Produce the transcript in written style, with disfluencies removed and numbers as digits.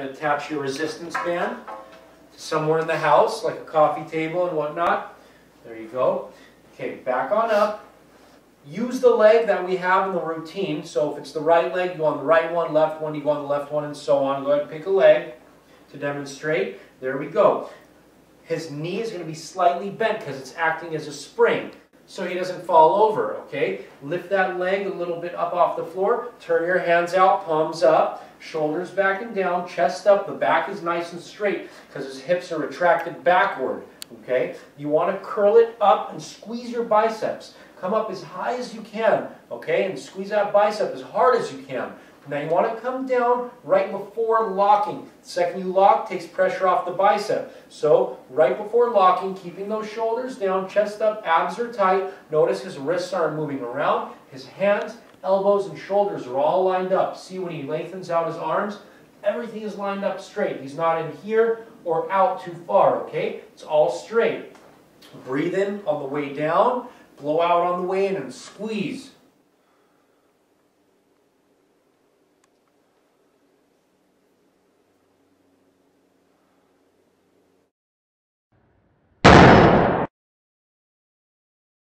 to attach your resistance band somewhere in the house, like a coffee table and whatnot. There you go. Okay, back on up. Use the leg that we have in the routine. So if it's the right leg, you go on the right one, left one, you go on the left one, and so on. Go ahead and pick a leg to demonstrate. There we go. His knee is going to be slightly bent because it's acting as a spring, so he doesn't fall over, okay? Lift that leg a little bit up off the floor. Turn your hands out, palms up, shoulders back and down, chest up. The back is nice and straight because his hips are retracted backward, okay? You want to curl it up and squeeze your biceps. Come up as high as you can, okay? And squeeze that bicep as hard as you can. Now you want to come down right before locking. The second you lock, takes pressure off the bicep. So right before locking, keeping those shoulders down, chest up, abs are tight. Notice his wrists aren't moving around. His hands, elbows, and shoulders are all lined up. See when he lengthens out his arms? Everything is lined up straight. He's not in here or out too far, okay? It's all straight. Breathe in on the way down, blow out on the way in, and squeeze.